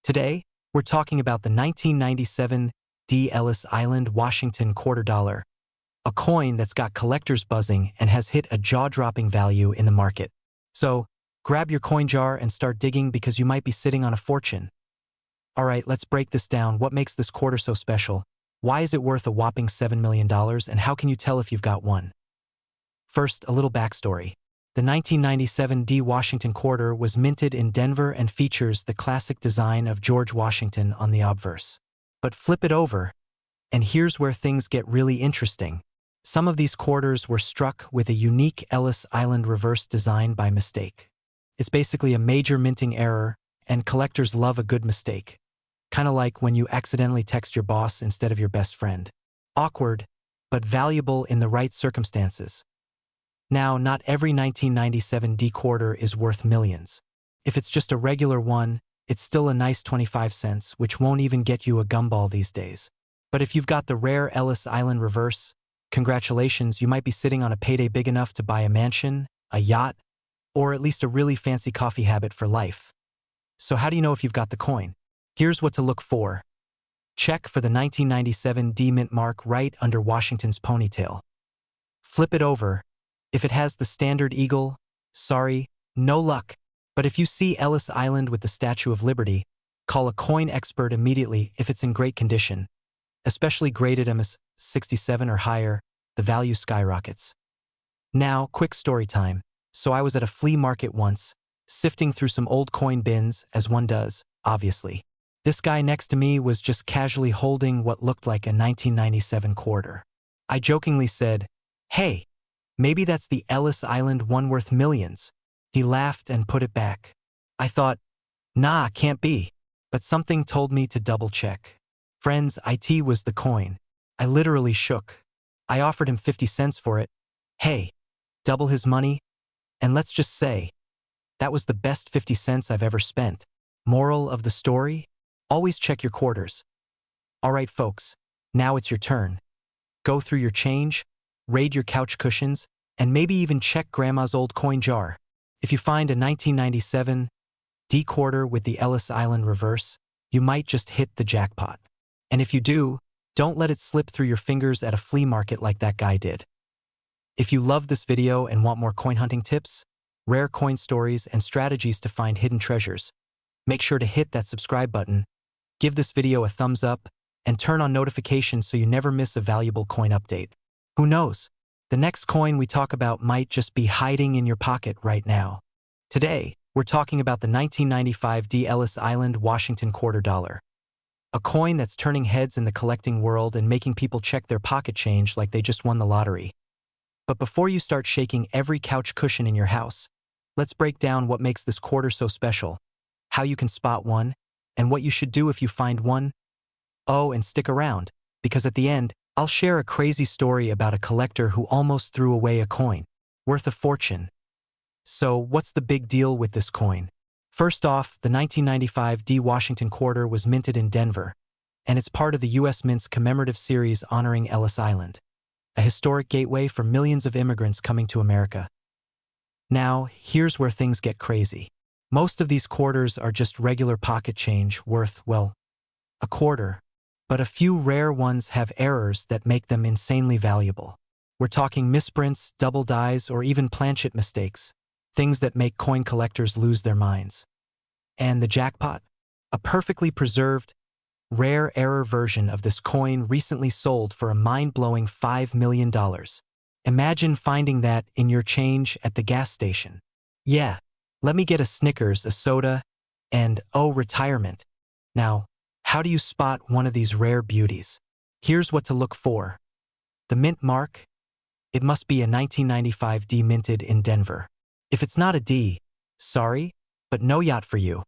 Today, we're talking about the 1997 D. Ellis Island Washington quarter dollar, a coin that's got collectors buzzing and has hit a jaw-dropping value in the market. So, grab your coin jar and start digging because you might be sitting on a fortune. Alright, let's break this down. What makes this quarter so special? Why is it worth a whopping $7 million, and how can you tell if you've got one? First, a little backstory. The 1997 D. Washington quarter was minted in Denver and features the classic design of George Washington on the obverse. But flip it over, and here's where things get really interesting. Some of these quarters were struck with a unique Ellis Island reverse design by mistake. It's basically a major minting error, and collectors love a good mistake. Kinda like when you accidentally text your boss instead of your best friend. Awkward, but valuable in the right circumstances. Now, not every 1997 D quarter is worth millions. If it's just a regular one, it's still a nice 25 cents, which won't even get you a gumball these days. But if you've got the rare Ellis Island reverse, congratulations, you might be sitting on a payday big enough to buy a mansion, a yacht, or at least a really fancy coffee habit for life. So how do you know if you've got the coin? Here's what to look for. Check for the 1997 D mint mark right under Washington's ponytail. Flip it over. If it has the standard eagle, sorry, no luck. But if you see Ellis Island with the Statue of Liberty, call a coin expert immediately if it's in great condition. Especially graded MS-67 or higher, the value skyrockets. Now, quick story time. So I was at a flea market once, sifting through some old coin bins, as one does, obviously. This guy next to me was just casually holding what looked like a 1997 quarter. I jokingly said, "Hey, maybe that's the Ellis Island one worth millions." He laughed and put it back. I thought, nah, can't be. But something told me to double check. Friends, IT was the coin. I literally shook. I offered him 50 cents for it. Hey, double his money? And let's just say, that was the best 50 cents I've ever spent. Moral of the story? Always check your quarters. Alright folks, now it's your turn. Go through your change, raid your couch cushions, and maybe even check grandma's old coin jar. If you find a 1997 D quarter with the Ellis Island reverse, you might just hit the jackpot. And if you do, don't let it slip through your fingers at a flea market like that guy did. If you love this video and want more coin hunting tips, rare coin stories, and strategies to find hidden treasures, make sure to hit that subscribe button, give this video a thumbs up, and turn on notifications so you never miss a valuable coin update. Who knows? The next coin we talk about might just be hiding in your pocket right now. Today, we're talking about the 1995 D. Ellis Island Washington quarter dollar. A coin that's turning heads in the collecting world and making people check their pocket change like they just won the lottery. But before you start shaking every couch cushion in your house, let's break down what makes this quarter so special, how you can spot one, and what you should do if you find one. Oh, and stick around, because at the end, I'll share a crazy story about a collector who almost threw away a coin, worth a fortune. So, what's the big deal with this coin? First off, the 1995 D. Washington quarter was minted in Denver, and it's part of the U.S. Mint's commemorative series honoring Ellis Island, a historic gateway for millions of immigrants coming to America. Now, here's where things get crazy. Most of these quarters are just regular pocket change worth, well, a quarter. But a few rare ones have errors that make them insanely valuable. We're talking misprints, double dies, or even planchet mistakes, things that make coin collectors lose their minds. And the jackpot? A perfectly preserved, rare error version of this coin recently sold for a mind-blowing $5 million. Imagine finding that in your change at the gas station. Yeah, let me get a Snickers, a soda, and, oh, retirement. Now, how do you spot one of these rare beauties? Here's what to look for. The mint mark? It must be a 1995 D minted in Denver. If it's not a D, sorry, but no yacht for you.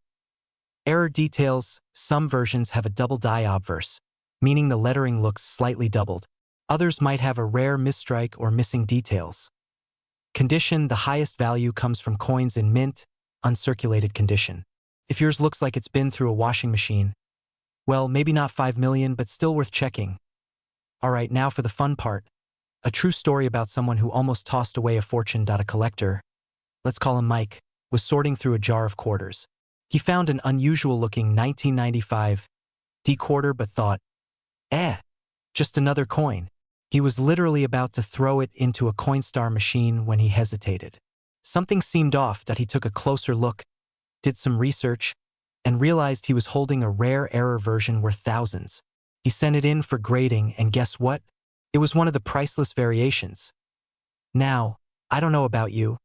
Error details: some versions have a double die obverse, meaning the lettering looks slightly doubled. Others might have a rare misstrike or missing details. Condition: the highest value comes from coins in mint, uncirculated condition. If yours looks like it's been through a washing machine, well, maybe not 5 million, but still worth checking. Alright, now for the fun part. A true story about someone who almost tossed away a fortune. A collector, let's call him Mike, was sorting through a jar of quarters. He found an unusual-looking 1995 D quarter but thought, just another coin. He was literally about to throw it into a Coinstar machine when he hesitated. Something seemed off that he took a closer look, did some research, and realized he was holding a rare error version worth thousands. He sent it in for grading, and guess what? It was one of the priceless variations. Now, I don't know about you,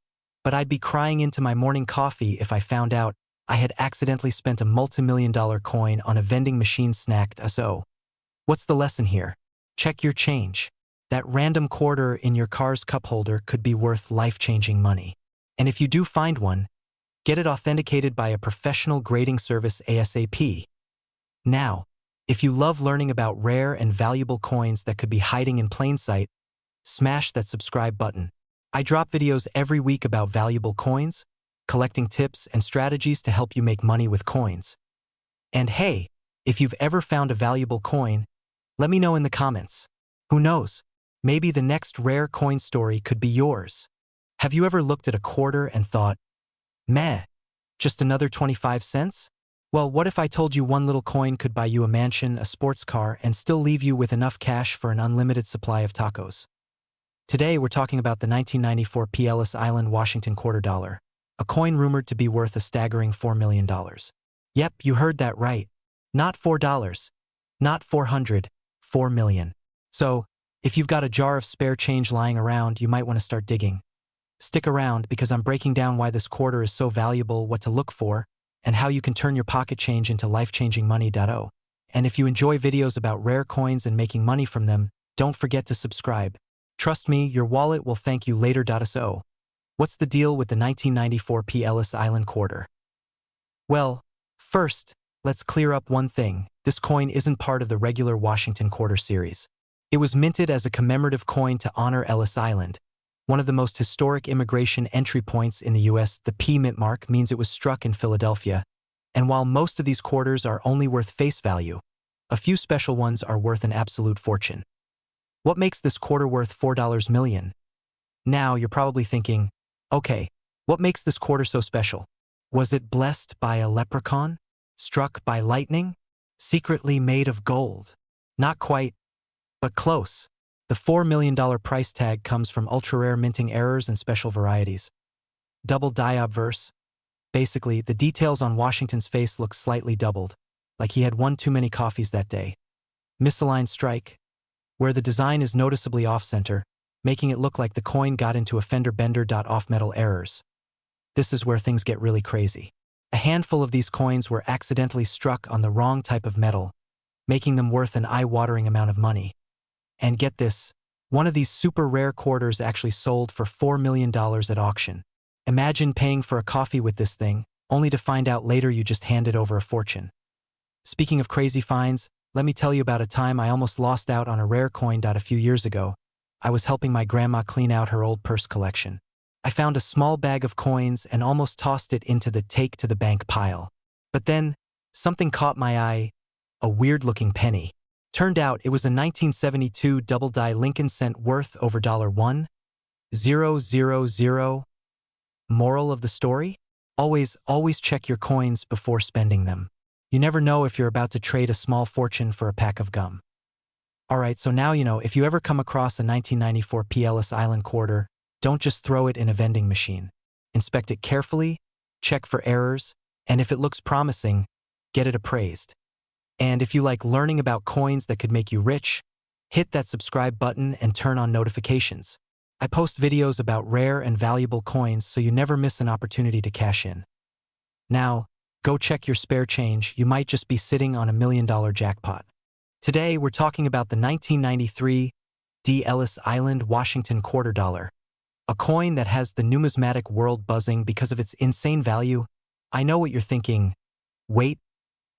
but I'd be crying into my morning coffee if I found out I had accidentally spent a multi-million-dollar coin on a vending machine snacked so. What's the lesson here? Check your change. That random quarter in your car's cup holder could be worth life-changing money. And if you do find one, get it authenticated by a professional grading service ASAP. Now, if you love learning about rare and valuable coins that could be hiding in plain sight, smash that subscribe button. I drop videos every week about valuable coins, collecting tips and strategies to help you make money with coins. And hey, if you've ever found a valuable coin, let me know in the comments. Who knows? Maybe the next rare coin story could be yours. Have you ever looked at a quarter and thought, meh, just another 25 cents? Well, what if I told you one little coin could buy you a mansion, a sports car, and still leave you with enough cash for an unlimited supply of tacos? Today, we're talking about the 1994 P. Ellis Island, Washington quarter dollar, a coin rumored to be worth a staggering $4 million. Yep, you heard that right. Not $4, not 400, 4 million. So, if you've got a jar of spare change lying around, you might want to start digging. Stick around because I'm breaking down why this quarter is so valuable, what to look for, and how you can turn your pocket change into life-changing money. And if you enjoy videos about rare coins and making money from them, don't forget to subscribe. Trust me, your wallet will thank you later. So, what's the deal with the 1994 P. Ellis Island quarter? Well, first, let's clear up one thing. This coin isn't part of the regular Washington quarter series. It was minted as a commemorative coin to honor Ellis Island, one of the most historic immigration entry points in the U.S. The P mint mark means it was struck in Philadelphia, and while most of these quarters are only worth face value, a few special ones are worth an absolute fortune. What makes this quarter worth $4 million? Now you're probably thinking, okay, what makes this quarter so special? Was it blessed by a leprechaun? Struck by lightning? Secretly made of gold? Not quite, but close. The $4 million price tag comes from ultra-rare minting errors and special varieties. Double die obverse. Basically, the details on Washington's face look slightly doubled, like he had one too many coffees that day. Misaligned strike, where the design is noticeably off-center, making it look like the coin got into a fender bender. Off-metal errors. This is where things get really crazy. A handful of these coins were accidentally struck on the wrong type of metal, making them worth an eye-watering amount of money. And get this, one of these super rare quarters actually sold for $4 million at auction. Imagine paying for a coffee with this thing, only to find out later you just handed over a fortune. Speaking of crazy finds, let me tell you about a time I almost lost out on a rare coin. A few years ago, I was helping my grandma clean out her old purse collection. I found a small bag of coins and almost tossed it into the take to the bank pile. But then, something caught my eye, a weird-looking penny. Turned out it was a 1972 double-die Lincoln cent worth over $1,000. Moral of the story? Always check your coins before spending them. You never know if you're about to trade a small fortune for a pack of gum. Alright, so now you know, if you ever come across a 1994 P. Ellis Island quarter, don't just throw it in a vending machine. Inspect it carefully, check for errors, and if it looks promising, get it appraised. And if you like learning about coins that could make you rich, hit that subscribe button and turn on notifications. I post videos about rare and valuable coins so you never miss an opportunity to cash in. Now, go check your spare change, you might just be sitting on $1 million jackpot. Today, we're talking about the 1993 D. Ellis Island, Washington quarter dollar, a coin that has the numismatic world buzzing because of its insane value. I know what you're thinking. Wait,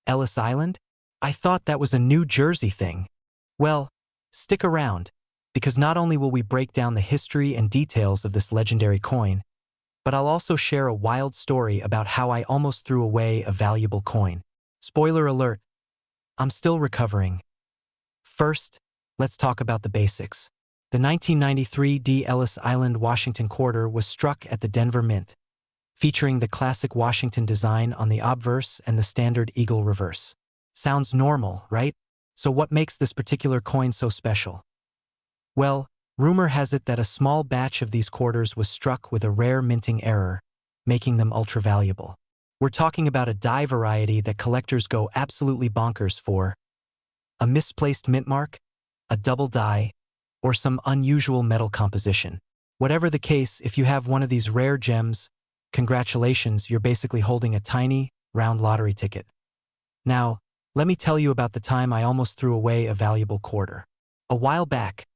Ellis Island? I thought that was a New Jersey thing. Well, stick around, because not only will we break down the history and details of this legendary coin, but I'll also share a wild story about how I almost threw away a valuable coin. Spoiler alert, I'm still recovering. First, let's talk about the basics. The 1993 D. Ellis Island, Washington quarter was struck at the Denver Mint. featuring the classic Washington design on the obverse and the standard eagle reverse. Sounds normal, right? So what makes this particular coin so special? Well, rumor has it that a small batch of these quarters was struck with a rare minting error, making them ultra-valuable. We're talking about a die variety that collectors go absolutely bonkers for. A misplaced mint mark, a double die, or some unusual metal composition. Whatever the case, if you have one of these rare gems, congratulations, you're basically holding a tiny, round lottery ticket. Now, let me tell you about the time I almost threw away a valuable quarter. A while back,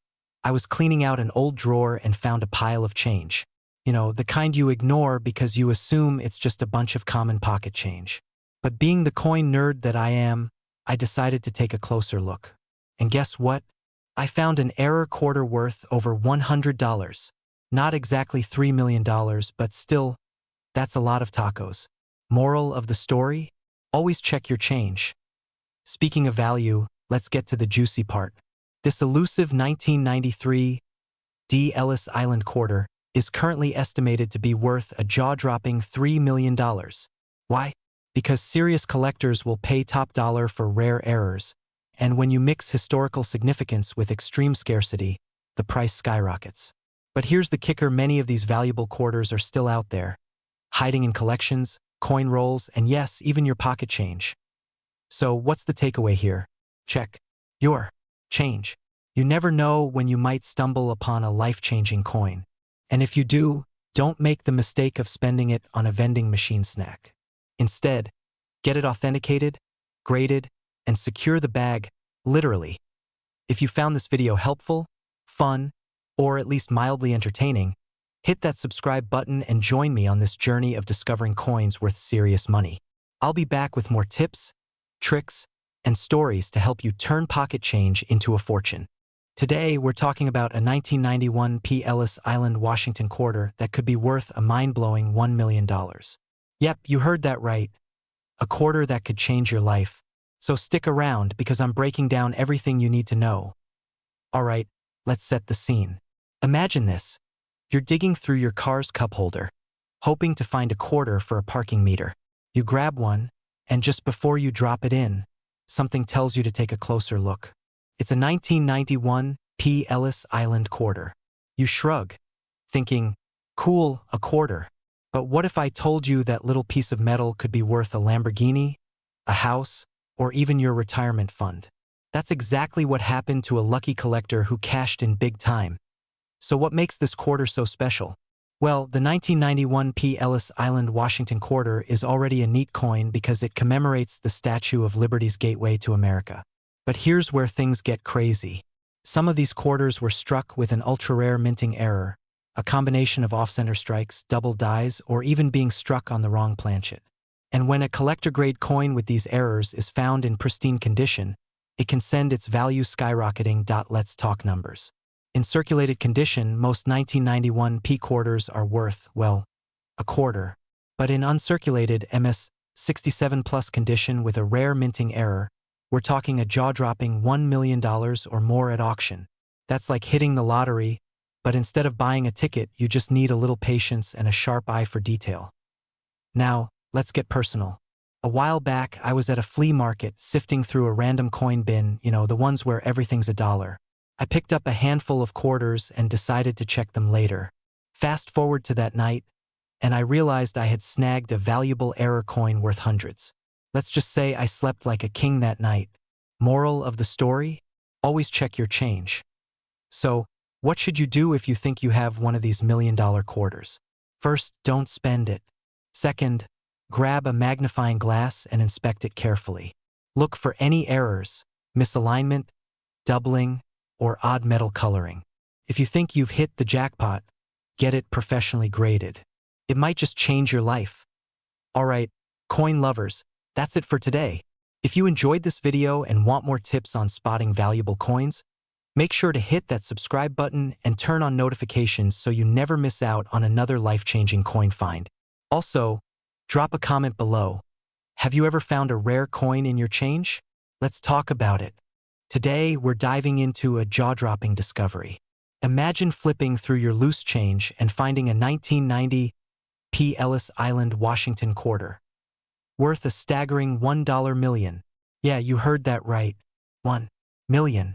I was cleaning out an old drawer and found a pile of change. You know, the kind you ignore because you assume it's just a bunch of common pocket change. But being the coin nerd that I am, I decided to take a closer look. And guess what? I found an error quarter worth over $100. Not exactly $3 million, but still, that's a lot of tacos. Moral of the story? Always check your change. Speaking of value, let's get to the juicy part. This elusive 1993 D. Ellis Island quarter is currently estimated to be worth a jaw-dropping $3 million. Why? Because serious collectors will pay top dollar for rare errors, and when you mix historical significance with extreme scarcity, the price skyrockets. But here's the kicker: many of these valuable quarters are still out there, hiding in collections, coin rolls, and yes, even your pocket change. So what's the takeaway here? Check your change. You never know when you might stumble upon a life-changing coin. And if you do, don't make the mistake of spending it on a vending machine snack. Instead, get it authenticated, graded, and secure the bag, literally. If you found this video helpful, fun, or at least mildly entertaining, hit that subscribe button and join me on this journey of discovering coins worth serious money. I'll be back with more tips, tricks, and stories to help you turn pocket change into a fortune. Today, we're talking about a 1991 P. Ellis Island, Washington quarter that could be worth a mind-blowing $1 million. Yep, you heard that right. A quarter that could change your life. So stick around because I'm breaking down everything you need to know. Alright, let's set the scene. Imagine this. You're digging through your car's cup holder, hoping to find a quarter for a parking meter. You grab one, and just before you drop it in, something tells you to take a closer look. It's a 1991 P. Ellis Island quarter. You shrug, thinking, cool, a quarter. But what if I told you that little piece of metal could be worth a Lamborghini, a house, or even your retirement fund? That's exactly what happened to a lucky collector who cashed in big time. So what makes this quarter so special? Well, the 1991 P. Ellis Island, Washington quarter is already a neat coin because it commemorates the Statue of Liberty's gateway to America. But here's where things get crazy. Some of these quarters were struck with an ultra-rare minting error, a combination of off-center strikes, double dies, or even being struck on the wrong planchet. And when a collector-grade coin with these errors is found in pristine condition, it can send its value skyrocketing. Let's talk numbers. In circulated condition, most 1991 P quarters are worth, well, a quarter. But in uncirculated MS 67 plus condition with a rare minting error, we're talking a jaw-dropping $1 million or more at auction. That's like hitting the lottery, but instead of buying a ticket, you just need a little patience and a sharp eye for detail. Now, let's get personal. A while back, I was at a flea market sifting through a random coin bin, the ones where everything's a dollar. I picked up a handful of quarters and decided to check them later. Fast forward to that night, and I realized I had snagged a valuable error coin worth hundreds. Let's just say I slept like a king that night. Moral of the story? Always check your change. So, what should you do if you think you have one of these $1 million quarters? First, don't spend it. Second, grab a magnifying glass and inspect it carefully. Look for any errors, misalignment, doubling, or odd metal coloring. If you think you've hit the jackpot, get it professionally graded. It might just change your life. Alright, coin lovers, that's it for today. If you enjoyed this video and want more tips on spotting valuable coins, make sure to hit that subscribe button and turn on notifications so you never miss out on another life-changing coin find. Also, drop a comment below. Have you ever found a rare coin in your change? Let's talk about it. Today, we're diving into a jaw-dropping discovery. Imagine flipping through your loose change and finding a 1990 P. Ellis Island, Washington quarter. Worth a staggering $1 million. Yeah, you heard that right. $1 million.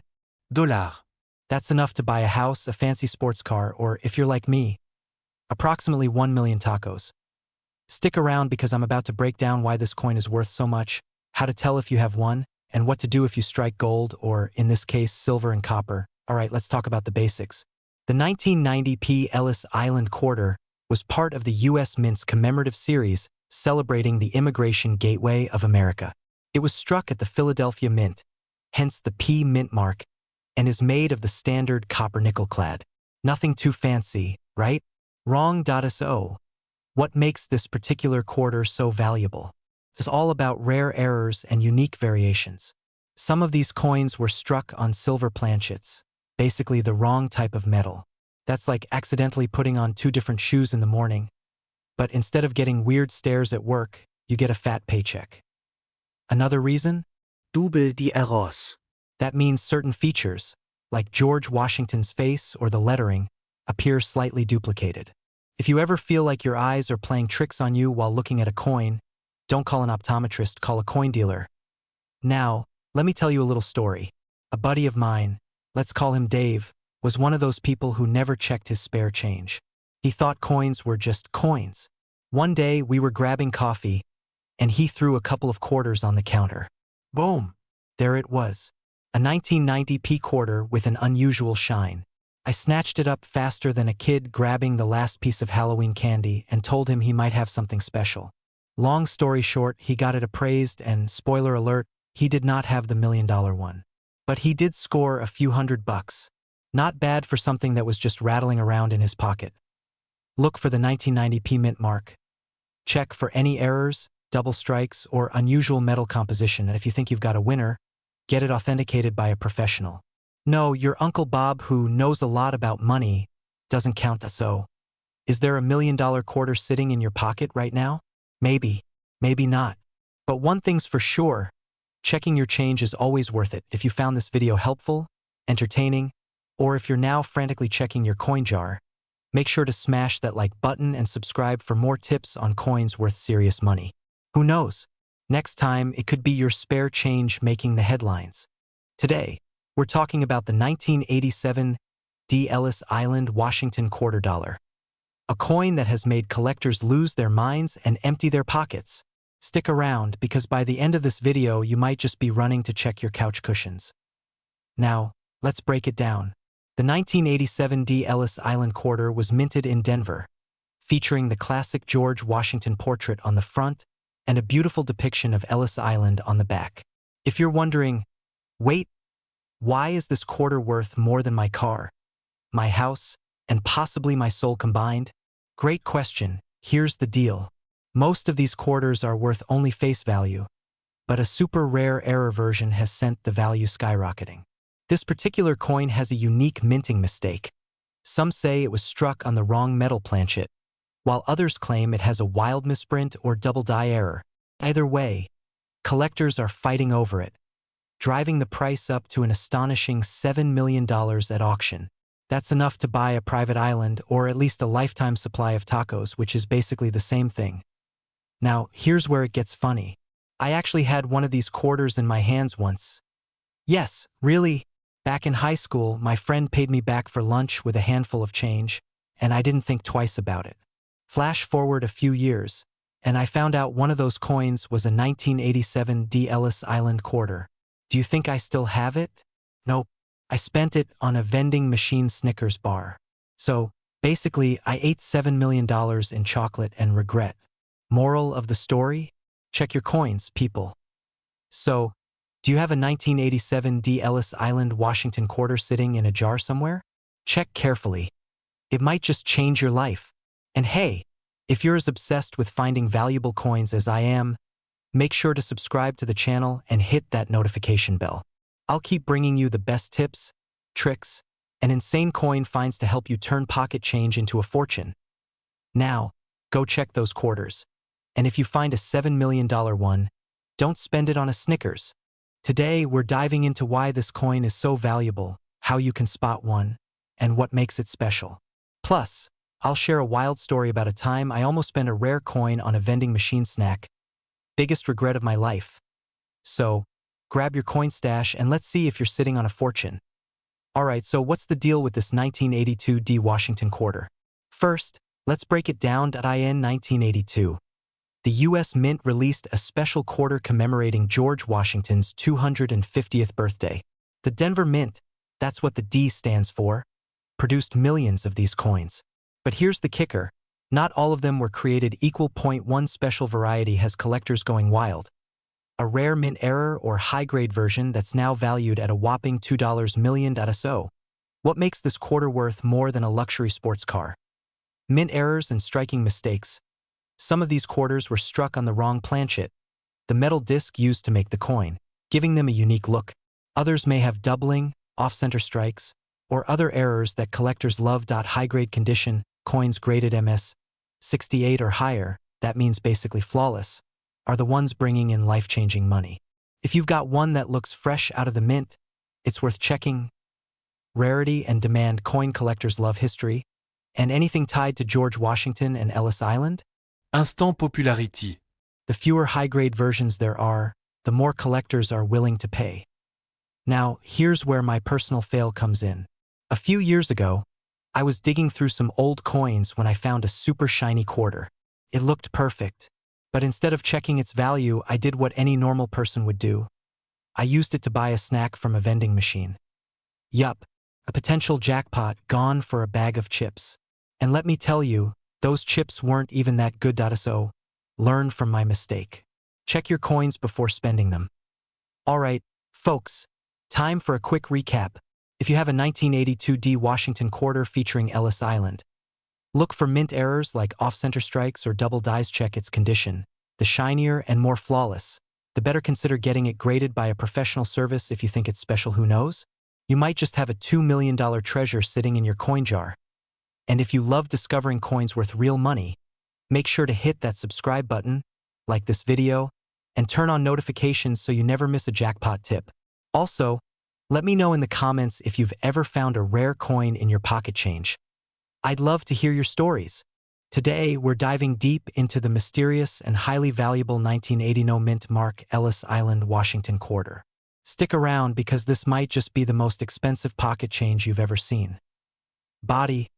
That's enough to buy a house, a fancy sports car, or, if you're like me, approximately 1 million tacos. Stick around because I'm about to break down why this coin is worth so much, how to tell if you have one, and what to do if you strike gold, or in this case, silver and copper. Alright, let's talk about the basics. The 1990 P. Ellis Island quarter was part of the U.S. Mint's commemorative series celebrating the Immigration Gateway of America. It was struck at the Philadelphia Mint, hence the P Mint mark, and is made of the standard copper nickel clad. Nothing too fancy, right? Wrong. So, what makes this particular quarter so valuable? It's all about rare errors and unique variations. Some of these coins were struck on silver planchets, basically the wrong type of metal. That's like accidentally putting on 2 different shoes in the morning, but instead of getting weird stares at work, you get a fat paycheck. Another reason? Double die Errors. That means certain features, like George Washington's face or the lettering, appear slightly duplicated. If you ever feel like your eyes are playing tricks on you while looking at a coin, don't call an optometrist, call a coin dealer. Now, let me tell you a little story. A buddy of mine, let's call him Dave, was one of those people who never checked his spare change. He thought coins were just coins. One day, we were grabbing coffee, and he threw a couple of quarters on the counter. Boom! There it was. A 1990 P quarter with an unusual shine. I snatched it up faster than a kid grabbing the last piece of Halloween candy and told him he might have something special. Long story short, he got it appraised and, spoiler alert, he did not have the $1 million one. But he did score a few $100. Not bad for something that was just rattling around in his pocket. Look for the 1990 P Mint mark. Check for any errors, double strikes, or unusual metal composition, and if you think you've got a winner, get it authenticated by a professional. No, your Uncle Bob, who knows a lot about money, doesn't count. So, is there a $1 million quarter sitting in your pocket right now? Maybe, maybe not. But one thing's for sure, checking your change is always worth it. If you found this video helpful, entertaining, or if you're now frantically checking your coin jar, make sure to smash that like button and subscribe for more tips on coins worth serious money. Who knows? Next time, it could be your spare change making the headlines. Today, we're talking about the 1987 D. Ellis Island, Washington quarter dollar. A coin that has made collectors lose their minds and empty their pockets. Stick around because by the end of this video, you might just be running to check your couch cushions. Now, let's break it down. The 1987 D. Ellis Island quarter was minted in Denver, featuring the classic George Washington portrait on the front and a beautiful depiction of Ellis Island on the back. If you're wondering, wait, why is this quarter worth more than my car, my house, and possibly my soul combined? Great question. Here's the deal. Most of these quarters are worth only face value, but a super rare error version has sent the value skyrocketing. This particular coin has a unique minting mistake. Some say it was struck on the wrong metal planchet, while others claim it has a wild misprint or double die error. Either way, collectors are fighting over it, driving the price up to an astonishing $7 million at auction. That's enough to buy a private island or at least a lifetime supply of tacos, which is basically the same thing. Now, here's where it gets funny. I actually had one of these quarters in my hands once. Yes, really. Back in high school, my friend paid me back for lunch with a handful of change, and I didn't think twice about it. Flash forward a few years, and I found out one of those coins was a 1987 D. Ellis Island quarter. Do you think I still have it? Nope. I spent it on a vending machine Snickers bar. So, basically, I ate $7 million in chocolate and regret. Moral of the story? Check your coins, people. So, do you have a 1987 D. Ellis Island, Washington quarter sitting in a jar somewhere? Check carefully. It might just change your life. And hey, if you're as obsessed with finding valuable coins as I am, make sure to subscribe to the channel and hit that notification bell. I'll keep bringing you the best tips, tricks, and insane coin finds to help you turn pocket change into a fortune. Now, go check those quarters. And if you find a $7 million one, don't spend it on a Snickers. Today, we're diving into why this coin is so valuable, how you can spot one, and what makes it special. Plus, I'll share a wild story about a time I almost spent a rare coin on a vending machine snack. Biggest regret of my life. So, grab your coin stash and let's see if you're sitting on a fortune. Alright, so what's the deal with this 1982 D Washington quarter? First, let's break it down. In 1982, the U.S. Mint released a special quarter commemorating George Washington's 250th birthday. The Denver Mint, that's what the D stands for, produced millions of these coins. But here's the kicker. Not all of them were created equal. One special variety has collectors going wild. A rare mint error or high-grade version that's now valued at a whopping $2 million. So, what makes this quarter worth more than a luxury sports car? Mint errors and striking mistakes. Some of these quarters were struck on the wrong planchet, the metal disc used to make the coin, giving them a unique look. Others may have doubling, off-center strikes, or other errors that collectors love. High-grade condition, coins graded MS 68 or higher, that means basically flawless, are the ones bringing in life-changing money. If you've got one that looks fresh out of the mint, it's worth checking. Rarity and demand. Coin collectors love history, and anything tied to George Washington and Ellis Island. Instant popularity. The fewer high-grade versions there are, the more collectors are willing to pay. Now, here's where my personal fail comes in. A few years ago, I was digging through some old coins when I found a super shiny quarter. It looked perfect, but instead of checking its value, I did what any normal person would do. I used it to buy a snack from a vending machine. Yup, a potential jackpot gone for a bag of chips. And let me tell you, those chips weren't even that good. So, learn from my mistake. Check your coins before spending them. Alright, folks, time for a quick recap. If you have a 1982 D Washington quarter featuring Ellis Island, look for mint errors like off-center strikes or double dies. Check its condition. The shinier and more flawless, the better consider getting it graded by a professional service. If you think it's special, who knows? You might just have a $2 million treasure sitting in your coin jar. And if you love discovering coins worth real money, make sure to hit that subscribe button, like this video, and turn on notifications so you never miss a jackpot tip. Also, let me know in the comments if you've ever found a rare coin in your pocket change. I'd love to hear your stories. Today, we're diving deep into the mysterious and highly valuable 1980 Mint Mark Ellis Island Washington quarter. Stick around because this might just be the most expensive pocket change you've ever seen. Body.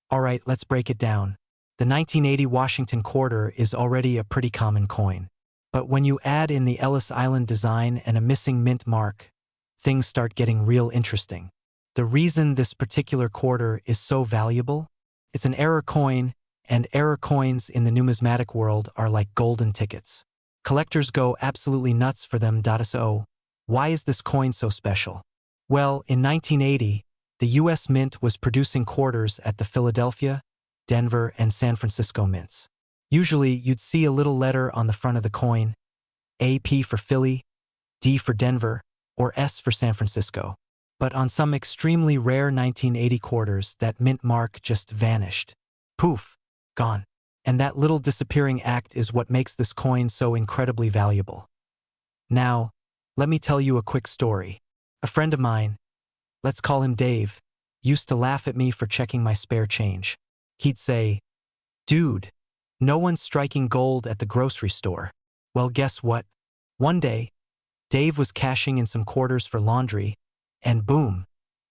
Alright, let's break it down. The 1980 Washington quarter is already a pretty common coin. But when you add in the Ellis Island design and a missing mint mark, things start getting real interesting. The reason this particular quarter is so valuable? It's an error coin, and error coins in the numismatic world are like golden tickets. Collectors go absolutely nuts for them. So, why is this coin so special? Well, in 1980, the U.S. Mint was producing quarters at the Philadelphia, Denver, and San Francisco mints. Usually, you'd see a little letter on the front of the coin, AP for Philly, D for Denver, or S for San Francisco. But on some extremely rare 1980 quarters, that mint mark just vanished. Poof, gone. And that little disappearing act is what makes this coin so incredibly valuable. Now, let me tell you a quick story. A friend of mine, let's call him Dave, used to laugh at me for checking my spare change. He'd say, "Dude, no one's striking gold at the grocery store." Well, guess what? One day, Dave was cashing in some quarters for laundry, and boom,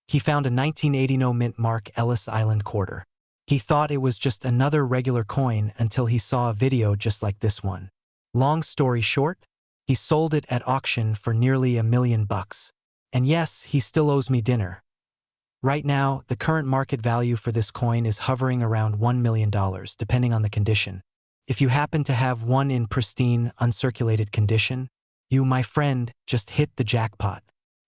he found a 1980 Mint Mark Ellis Island quarter. He thought it was just another regular coin until he saw a video just like this one. Long story short, he sold it at auction for nearly $1 million. And yes, he still owes me dinner. Right now, the current market value for this coin is hovering around $1 million, depending on the condition. If you happen to have one in pristine, uncirculated condition, you, my friend, just hit the jackpot.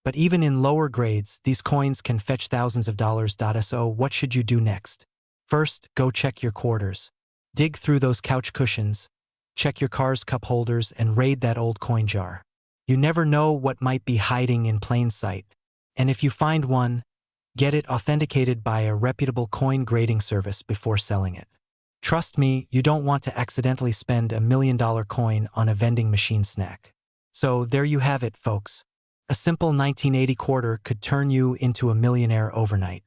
But even in lower grades, these coins can fetch thousands of dollars. So what should you do next? First, go check your quarters. Dig through those couch cushions, check your car's cup holders, and raid that old coin jar. You never know what might be hiding in plain sight. And if you find one, get it authenticated by a reputable coin grading service before selling it. Trust me, you don't want to accidentally spend $1 million coin on a vending machine snack. So there you have it, folks. A simple 1980 quarter could turn you into a millionaire overnight.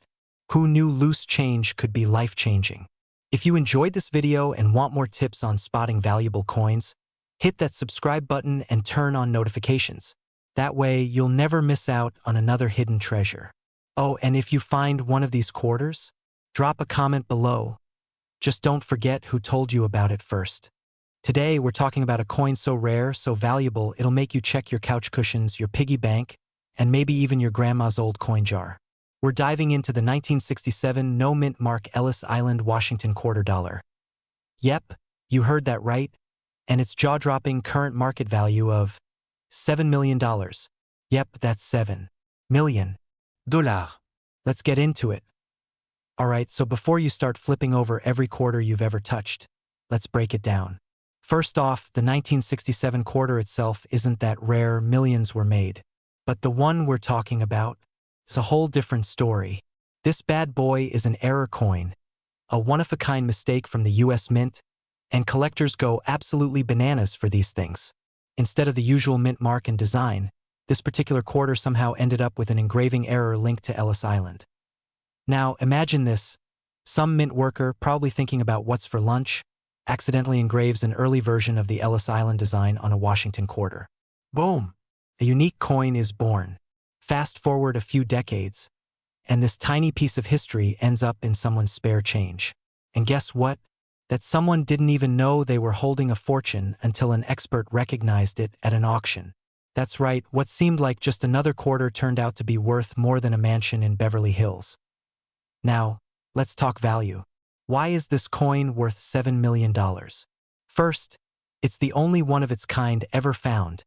Who knew loose change could be life-changing? If you enjoyed this video and want more tips on spotting valuable coins, hit that subscribe button and turn on notifications. That way, you'll never miss out on another hidden treasure. Oh, and if you find one of these quarters, drop a comment below. Just don't forget who told you about it first. Today, we're talking about a coin so rare, so valuable, it'll make you check your couch cushions, your piggy bank, and maybe even your grandma's old coin jar. We're diving into the 1967 no-mint mark Ellis Island Washington quarter dollar. Yep, you heard that right, and its jaw-dropping current market value of $7 million. Yep, that's $7 million. Let's get into it. Alright, so before you start flipping over every quarter you've ever touched, let's break it down. First off, the 1967 quarter itself isn't that rare, millions were made. But the one we're talking about, it's a whole different story. This bad boy is an error coin, a one-of-a-kind mistake from the US Mint, and collectors go absolutely bananas for these things. Instead of the usual mint mark and design, this particular quarter somehow ended up with an engraving error linked to Ellis Island. Now, imagine this. Some mint worker, probably thinking about what's for lunch, accidentally engraves an early version of the Ellis Island design on a Washington quarter. Boom! A unique coin is born. Fast forward a few decades, and this tiny piece of history ends up in someone's spare change. And guess what? That someone didn't even know they were holding a fortune until an expert recognized it at an auction. That's right, what seemed like just another quarter turned out to be worth more than a mansion in Beverly Hills. Now, let's talk value. Why is this coin worth $7 million? First, it's the only one of its kind ever found,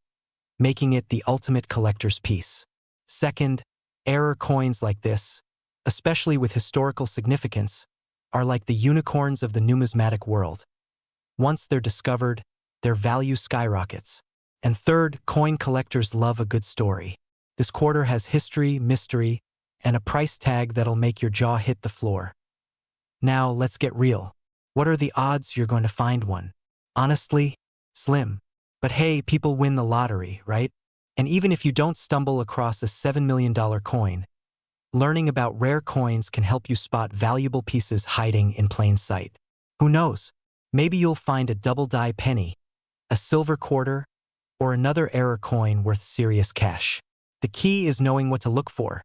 making it the ultimate collector's piece. Second, error coins like this, especially with historical significance, are like the unicorns of the numismatic world. Once they're discovered, their value skyrockets. And third, coin collectors love a good story. This quarter has history, mystery, and a price tag that'll make your jaw hit the floor. Now, let's get real. What are the odds you're going to find one? Honestly, slim. But hey, people win the lottery, right? And even if you don't stumble across a $7 million coin, learning about rare coins can help you spot valuable pieces hiding in plain sight. Who knows? Maybe you'll find a double-die penny, a silver quarter, or another error coin worth serious cash. The key is knowing what to look for.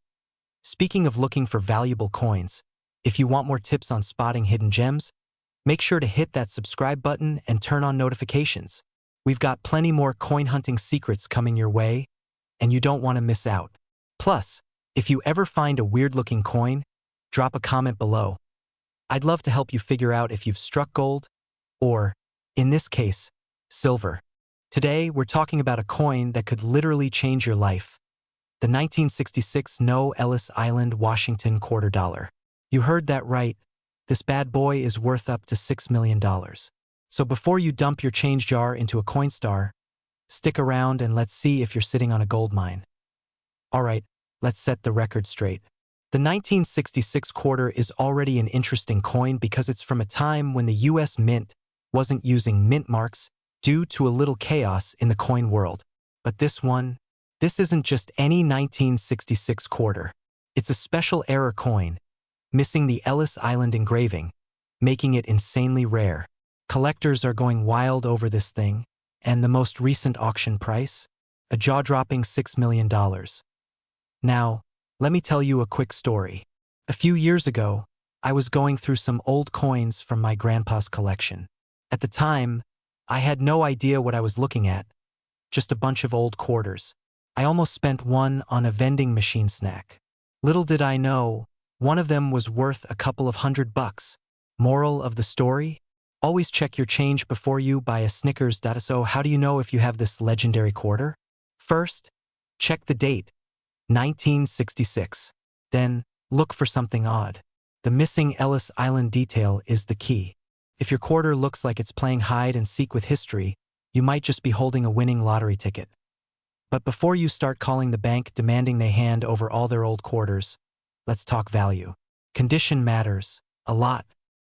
Speaking of looking for valuable coins, if you want more tips on spotting hidden gems, make sure to hit that subscribe button and turn on notifications. We've got plenty more coin hunting secrets coming your way, and you don't want to miss out. Plus, if you ever find a weird-looking coin, drop a comment below. I'd love to help you figure out if you've struck gold, or, in this case, silver. Today, we're talking about a coin that could literally change your life. The 1966 No Ellis Island Washington quarter dollar. You heard that right. This bad boy is worth up to $6 million. So before you dump your change jar into a Coinstar, stick around and let's see if you're sitting on a gold mine. Alright, let's set the record straight. The 1966 quarter is already an interesting coin because it's from a time when the US Mint wasn't using mint marks due to a little chaos in the coin world. But this isn't just any 1966 quarter. It's a special error coin, missing the Ellis Island engraving, making it insanely rare. Collectors are going wild over this thing, and the most recent auction price? A jaw-dropping $6 million. Now, let me tell you a quick story. A few years ago, I was going through some old coins from my grandpa's collection. At the time, I had no idea what I was looking at, just a bunch of old quarters. I almost spent one on a vending machine snack. Little did I know, one of them was worth a couple of $100. Moral of the story? Always check your change before you buy a Snickers. So how do you know if you have this legendary quarter? First, check the date, 1966. Then, look for something odd. The missing Ellis Island detail is the key. If your quarter looks like it's playing hide and seek with history, you might just be holding a winning lottery ticket. But before you start calling the bank demanding they hand over all their old quarters, let's talk value. Condition matters a lot.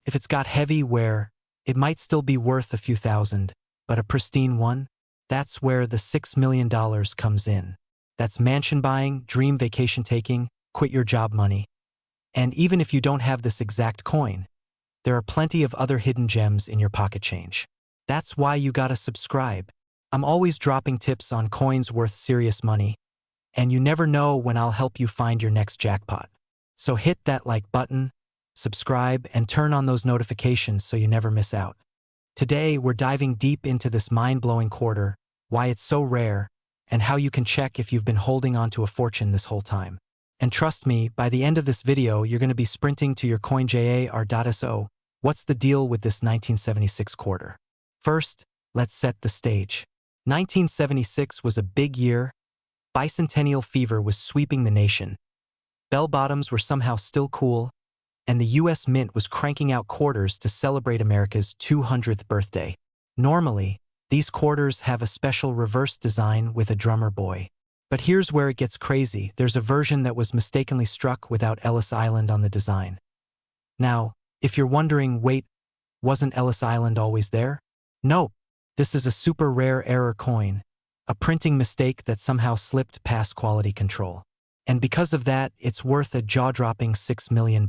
If it's got heavy wear, it might still be worth a few thousand, but a pristine one? That's where the $6 million comes in. That's mansion buying, dream vacation taking, quit your job money. And even if you don't have this exact coin, there are plenty of other hidden gems in your pocket change. That's why you gotta subscribe. I'm always dropping tips on coins worth serious money, and you never know when I'll help you find your next jackpot. So hit that like button, subscribe, and turn on those notifications so you never miss out. Today, we're diving deep into this mind-blowing quarter, why it's so rare, and how you can check if you've been holding on to a fortune this whole time. And trust me, by the end of this video, you're going to be sprinting to your CoinJar.so. What's the deal with this 1976 quarter? First, let's set the stage. 1976 was a big year. Bicentennial fever was sweeping the nation. Bell-bottoms were somehow still cool, and the U.S. Mint was cranking out quarters to celebrate America's 200th birthday. Normally, these quarters have a special reverse design with a drummer boy. But here's where it gets crazy. There's a version that was mistakenly struck without Ellis Island on the design. Now, if you're wondering, wait, wasn't Ellis Island always there? Nope. This is a super rare error coin, a printing mistake that somehow slipped past quality control. And because of that, it's worth a jaw-dropping $6 million.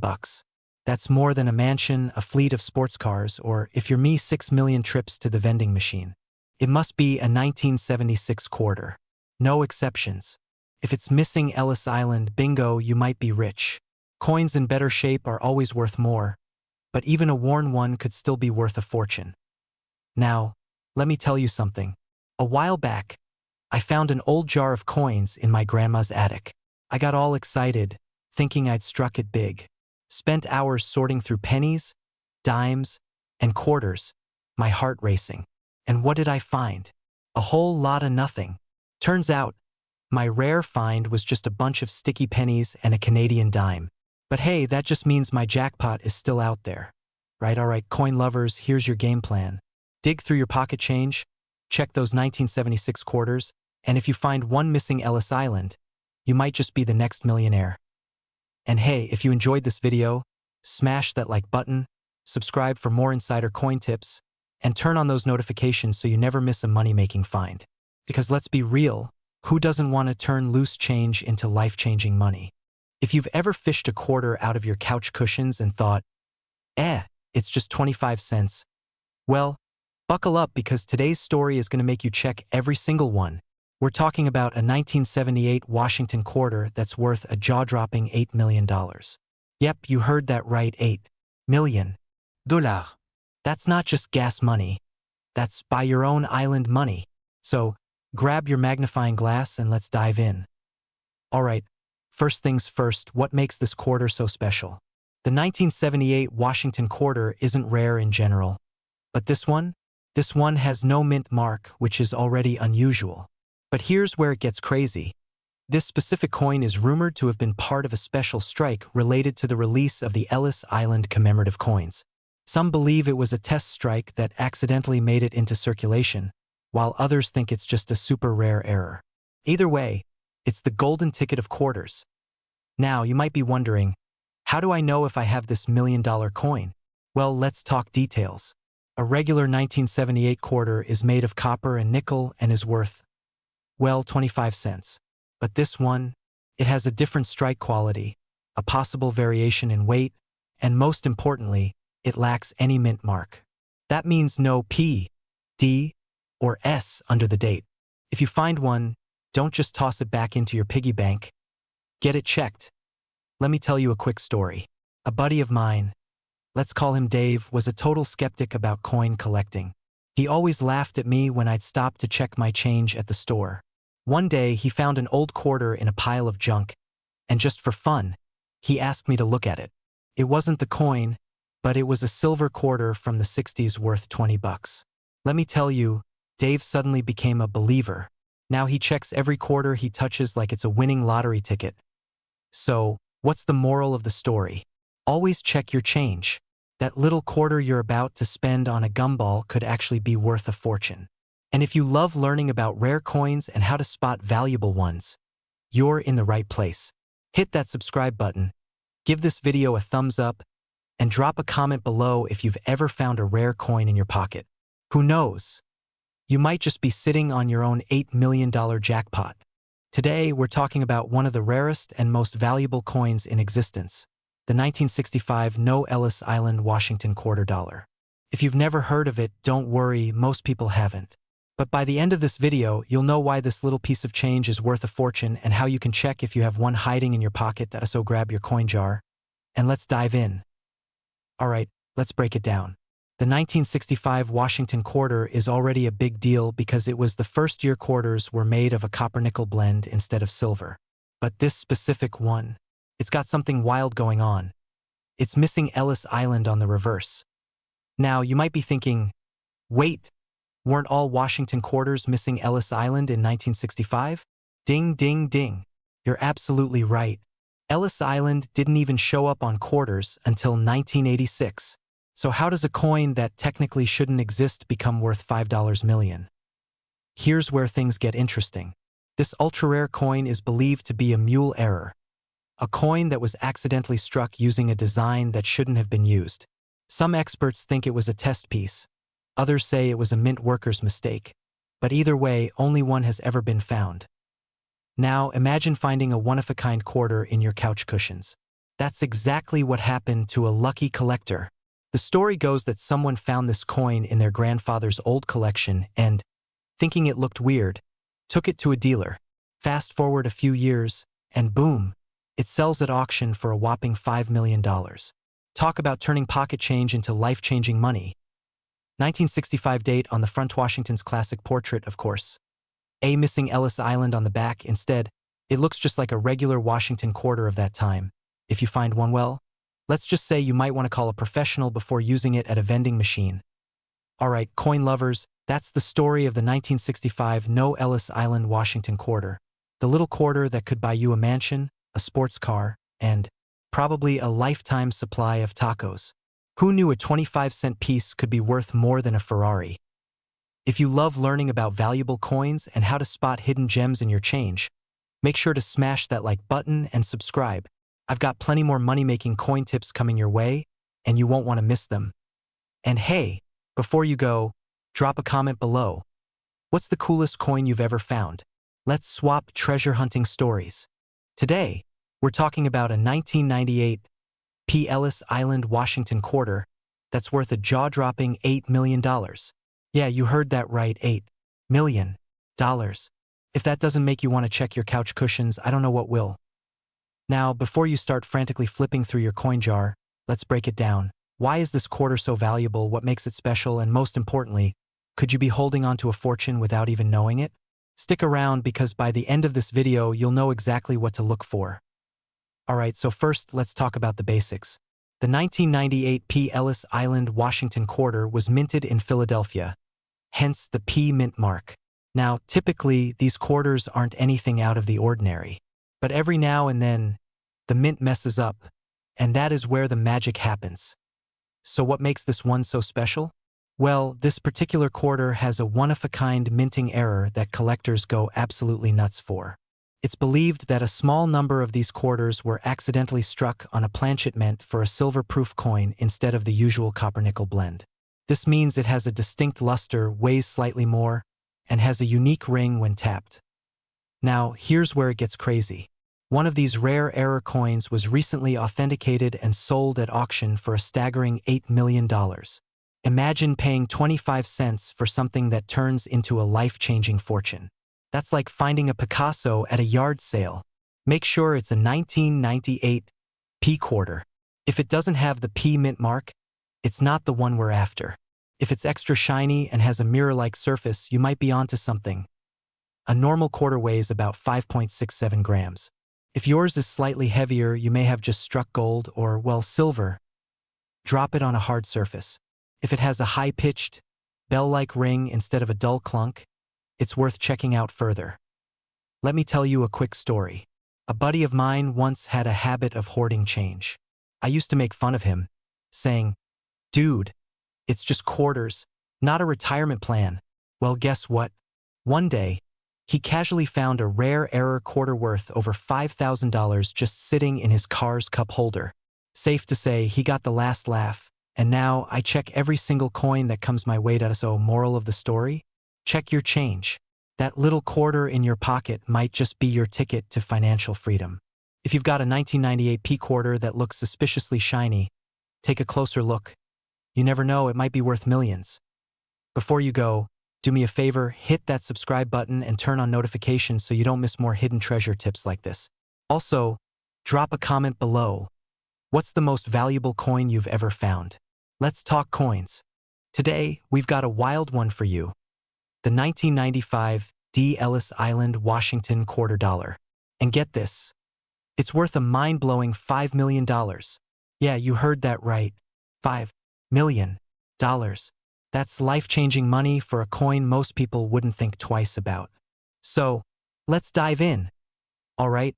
That's more than a mansion, a fleet of sports cars, or, if you're me, 6 million trips to the vending machine. It must be a 1976 quarter. No exceptions. If it's missing Ellis Island, bingo, you might be rich. Coins in better shape are always worth more, but even a worn one could still be worth a fortune. Now, let me tell you something. A while back, I found an old jar of coins in my grandma's attic. I got all excited, thinking I'd struck it big. Spent hours sorting through pennies, dimes, and quarters, my heart racing. And what did I find? A whole lot of nothing. Turns out, my rare find was just a bunch of sticky pennies and a Canadian dime. But hey, that just means my jackpot is still out there. Right, alright, coin lovers, here's your game plan. Dig through your pocket change, check those 1976 quarters, and if you find one missing Ellis Island, you might just be the next millionaire. And hey, if you enjoyed this video, smash that like button, subscribe for more insider coin tips, and turn on those notifications so you never miss a money-making find. Because let's be real, who doesn't want to turn loose change into life-changing money? If you've ever fished a quarter out of your couch cushions and thought, it's just 25 cents, well, buckle up because today's story is going to make you check every single one. We're talking about a 1978 Washington quarter that's worth a jaw-dropping $8 million. Yep, you heard that right, $8 million. That's not just gas money. That's buy your own island money. So, grab your magnifying glass and let's dive in. Alright, first things first, what makes this quarter so special? The 1978 Washington quarter isn't rare in general. But this one has no mint mark, which is already unusual. But here's where it gets crazy. This specific coin is rumored to have been part of a special strike related to the release of the Ellis Island commemorative coins. Some believe it was a test strike that accidentally made it into circulation, while others think it's just a super rare error. Either way, it's the golden ticket of quarters. Now, you might be wondering, how do I know if I have this $1 million coin? Well, let's talk details. A regular 1978 quarter is made of copper and nickel and is worth, well, 25 cents. But this one, it has a different strike quality, a possible variation in weight, and most importantly, it lacks any mint mark. That means no P, D, or S under the date. If you find one, don't just toss it back into your piggy bank. Get it checked. Let me tell you a quick story. A buddy of mine, let's call him Dave, was a total skeptic about coin collecting. He always laughed at me when I'd stop to check my change at the store. One day, he found an old quarter in a pile of junk, and just for fun, he asked me to look at it. It wasn't the coin, but it was a silver quarter from the 60s worth $20. Let me tell you, Dave suddenly became a believer. Now he checks every quarter he touches like it's a winning lottery ticket. So, what's the moral of the story? Always check your change. That little quarter you're about to spend on a gumball could actually be worth a fortune. And if you love learning about rare coins and how to spot valuable ones, you're in the right place. Hit that subscribe button, give this video a thumbs up, and drop a comment below if you've ever found a rare coin in your pocket. Who knows? You might just be sitting on your own $8 million jackpot. Today, we're talking about one of the rarest and most valuable coins in existence, the 1965 No Ellis Island Washington quarter dollar. If you've never heard of it, don't worry, most people haven't. But by the end of this video, you'll know why this little piece of change is worth a fortune and how you can check if you have one hiding in your pocket. So grab your coin jar, and let's dive in. Alright, let's break it down. The 1965 Washington quarter is already a big deal because it was the first year quarters were made of a copper-nickel blend instead of silver. But this specific one, it's got something wild going on. It's missing Ellis Island on the reverse. Now, you might be thinking, wait, weren't all Washington quarters missing Ellis Island in 1965? Ding, ding, ding. You're absolutely right. Ellis Island didn't even show up on quarters until 1986. So how does a coin that technically shouldn't exist become worth $5 million? Here's where things get interesting. This ultra-rare coin is believed to be a mule error, a coin that was accidentally struck using a design that shouldn't have been used. Some experts think it was a test piece. Others say it was a mint worker's mistake. But either way, only one has ever been found. Now, imagine finding a one-of-a-kind quarter in your couch cushions. That's exactly what happened to a lucky collector. The story goes that someone found this coin in their grandfather's old collection and, thinking it looked weird, took it to a dealer. Fast forward a few years, and boom, it sells at auction for a whopping $5 million. Talk about turning pocket change into life-changing money. 1965 date on the front, Washington's classic portrait, of course. A missing Ellis Island on the back. Instead, it looks just like a regular Washington quarter of that time. If you find one, well, let's just say you might want to call a professional before using it at a vending machine. Alright, coin lovers, that's the story of the 1965 No Ellis Island Washington quarter. The little quarter that could buy you a mansion, a sports car, and probably a lifetime supply of tacos. Who knew a 25-cent piece could be worth more than a Ferrari? If you love learning about valuable coins and how to spot hidden gems in your change, make sure to smash that like button and subscribe. I've got plenty more money-making coin tips coming your way, and you won't want to miss them. And hey, before you go, drop a comment below. What's the coolest coin you've ever found? Let's swap treasure hunting stories. Today, we're talking about a 1998 P. Ellis Island Washington quarter that's worth a jaw-dropping $8 million. Yeah, you heard that right, $8 million. If that doesn't make you want to check your couch cushions, I don't know what will. Now, before you start frantically flipping through your coin jar, let's break it down. Why is this quarter so valuable? What makes it special? And most importantly, could you be holding on to a fortune without even knowing it? Stick around because by the end of this video, you'll know exactly what to look for. Alright, so first, let's talk about the basics. The 1998 P. Ellis Island Washington quarter was minted in Philadelphia, hence the P mint mark. Now, typically, these quarters aren't anything out of the ordinary. But every now and then, the mint messes up, and that is where the magic happens. So what makes this one so special? Well, this particular quarter has a one-of-a-kind minting error that collectors go absolutely nuts for. It's believed that a small number of these quarters were accidentally struck on a planchet meant for a silver-proof coin instead of the usual copper-nickel blend. This means it has a distinct luster, weighs slightly more, and has a unique ring when tapped. Now, here's where it gets crazy. One of these rare error coins was recently authenticated and sold at auction for a staggering $8 million. Imagine paying 25 cents for something that turns into a life-changing fortune. That's like finding a Picasso at a yard sale. Make sure it's a 1998 P quarter. If it doesn't have the P mint mark, it's not the one we're after. If it's extra shiny and has a mirror-like surface, you might be onto something. A normal quarter weighs about 5.67 grams. If yours is slightly heavier, you may have just struck gold or, well, silver. Drop it on a hard surface. If it has a high-pitched, bell-like ring instead of a dull clunk, it's worth checking out further. Let me tell you a quick story. A buddy of mine once had a habit of hoarding change. I used to make fun of him, saying, "Dude, it's just quarters, not a retirement plan." Well, guess what? One day, he casually found a rare error quarter worth over $5,000 just sitting in his car's cup holder. Safe to say, he got the last laugh, and now I check every single coin that comes my way. So, moral of the story? Check your change. That little quarter in your pocket might just be your ticket to financial freedom. If you've got a 1998 P quarter that looks suspiciously shiny, take a closer look. You never know, it might be worth millions. Before you go, do me a favor, hit that subscribe button and turn on notifications so you don't miss more hidden treasure tips like this. Also, drop a comment below. What's the most valuable coin you've ever found? Let's talk coins. Today, we've got a wild one for you. The 1995 D. Ellis Island Washington quarter dollar. And get this, it's worth a mind-blowing $5 million. Yeah, you heard that right. $5 million. That's life-changing money for a coin most people wouldn't think twice about. So, let's dive in. All right,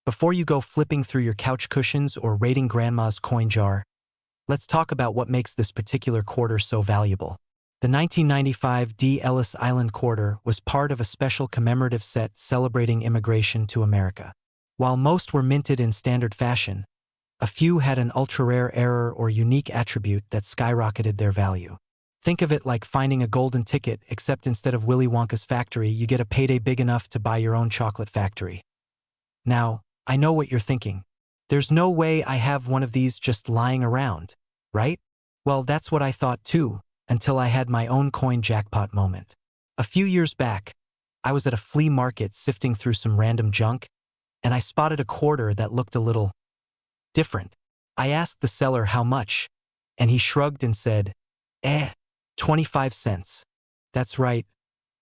before you go flipping through your couch cushions or raiding grandma's coin jar, let's talk about what makes this particular quarter so valuable. The 1995 D. Ellis Island quarter was part of a special commemorative set celebrating immigration to America. While most were minted in standard fashion, a few had an ultra-rare error or unique attribute that skyrocketed their value. Think of it like finding a golden ticket, except instead of Willy Wonka's factory, you get a payday big enough to buy your own chocolate factory. Now, I know what you're thinking. There's no way I have one of these just lying around, right? Well, that's what I thought too, until I had my own coin jackpot moment. A few years back, I was at a flea market sifting through some random junk, and I spotted a quarter that looked a little different. I asked the seller how much, and he shrugged and said, 25 cents. That's right.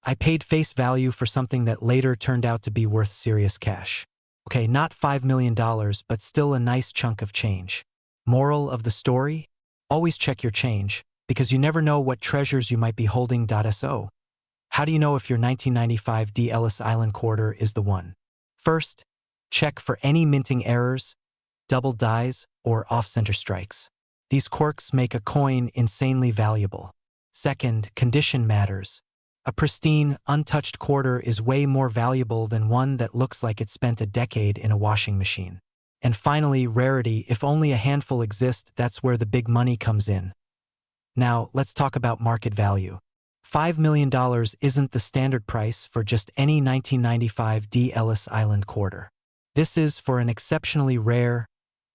I paid face value for something that later turned out to be worth serious cash. Okay, not $5 million, but still a nice chunk of change. Moral of the story? Always check your change, because you never know what treasures you might be holding. So, how do you know if your 1995 D. Ellis Island quarter is the one? First, check for any minting errors, double dies, or off-center strikes. These quirks make a coin insanely valuable. Second, condition matters. A pristine, untouched quarter is way more valuable than one that looks like it spent a decade in a washing machine. And finally, rarity. If only a handful exist, that's where the big money comes in. Now, let's talk about market value. $5 million isn't the standard price for just any 1995 D. Ellis Island quarter. This is for an exceptionally rare,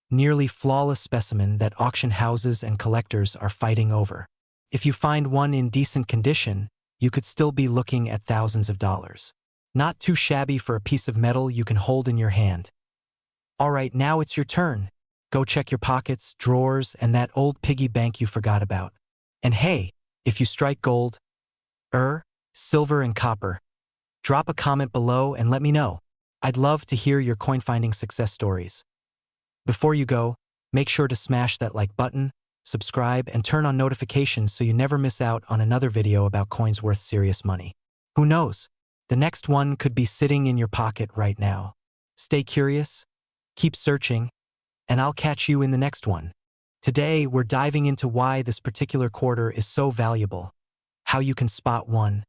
nearly flawless specimen that auction houses and collectors are fighting over. If you find one in decent condition, you could still be looking at thousands of dollars. Not too shabby for a piece of metal you can hold in your hand. All right, now it's your turn. Go check your pockets, drawers, and that old piggy bank you forgot about. And hey, if you strike gold, silver, and copper, drop a comment below and let me know. I'd love to hear your coin-finding success stories. Before you go, make sure to smash that like button, subscribe, and turn on notifications so you never miss out on another video about coins worth serious money. Who knows? The next one could be sitting in your pocket right now. Stay curious, keep searching, and I'll catch you in the next one. Today, we're diving into why this particular quarter is so valuable, how you can spot one,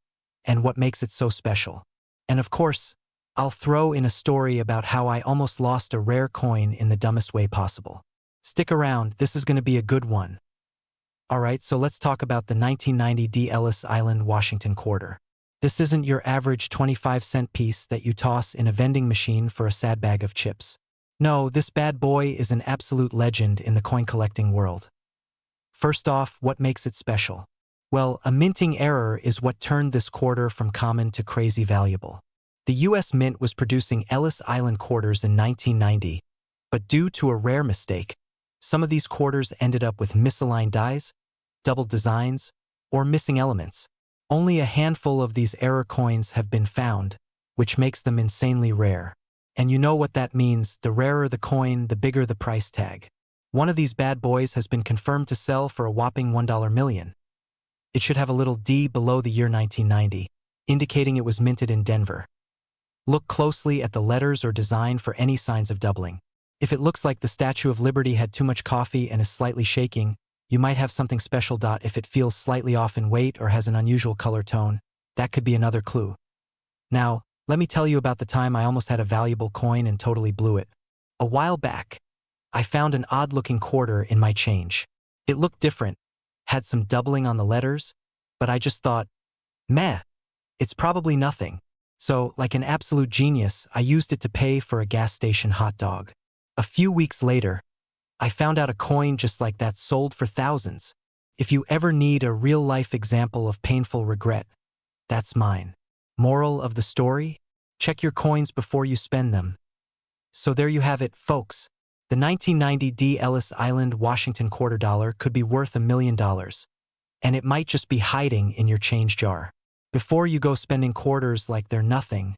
and what makes it so special. And of course, I'll throw in a story about how I almost lost a rare coin in the dumbest way possible. Stick around, this is going to be a good one. Alright, so let's talk about the 1990 D. Ellis Island Washington quarter. This isn't your average 25-cent piece that you toss in a vending machine for a sad bag of chips. No, this bad boy is an absolute legend in the coin collecting world. First off, what makes it special? Well, a minting error is what turned this quarter from common to crazy valuable. The U.S. Mint was producing Ellis Island quarters in 1990, but due to a rare mistake, some of these quarters ended up with misaligned dies, double designs, or missing elements. Only a handful of these error coins have been found, which makes them insanely rare. And you know what that means, the rarer the coin, the bigger the price tag. One of these bad boys has been confirmed to sell for a whopping $1 million. It should have a little D below the year 1990, indicating it was minted in Denver. Look closely at the letters or design for any signs of doubling. If it looks like the Statue of Liberty had too much coffee and is slightly shaking, you might have something special. If it feels slightly off in weight or has an unusual color tone, that could be another clue. Now, let me tell you about the time I almost had a valuable coin and totally blew it. A while back, I found an odd-looking quarter in my change. It looked different, had some doubling on the letters, but I just thought, meh, it's probably nothing. So, like an absolute genius, I used it to pay for a gas station hot dog. A few weeks later, I found out a coin just like that sold for thousands. If you ever need a real-life example of painful regret, that's mine. Moral of the story? Check your coins before you spend them. So there you have it, folks. The 1990 D. Ellis Island Washington quarter dollar could be worth $1 million, and it might just be hiding in your change jar. Before you go spending quarters like they're nothing,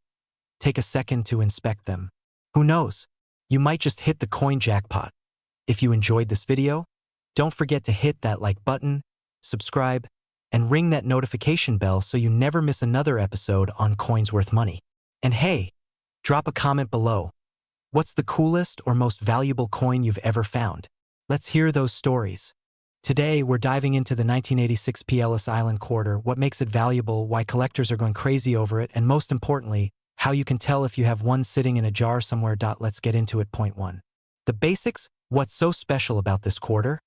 take a second to inspect them. Who knows? You might just hit the coin jackpot. If you enjoyed this video, don't forget to hit that like button, subscribe, and ring that notification bell so you never miss another episode on Coins Worth Money. And hey, drop a comment below. What's the coolest or most valuable coin you've ever found? Let's hear those stories. Today, we're diving into the 1986 P. Ellis Island quarter, what makes it valuable, why collectors are going crazy over it, and most importantly, how you can tell if you have one sitting in a jar somewhere. Let's get into it. Point 1. The basics. What's so special about this quarter?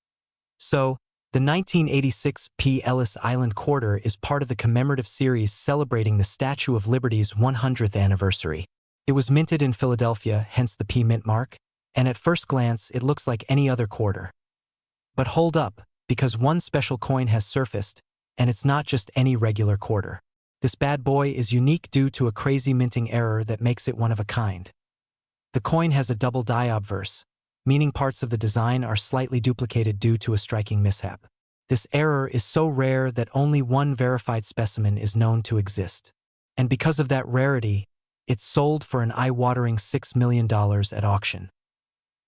So, the 1986 P. Ellis Island quarter is part of the commemorative series celebrating the Statue of Liberty's 100th anniversary. It was minted in Philadelphia, hence the P mint mark, and at first glance it looks like any other quarter. But hold up, because one special coin has surfaced, and it's not just any regular quarter. This bad boy is unique due to a crazy minting error that makes it one of a kind. The coin has a double die obverse, meaning parts of the design are slightly duplicated due to a striking mishap. This error is so rare that only one verified specimen is known to exist. And because of that rarity, it's sold for an eye-watering $6 million at auction.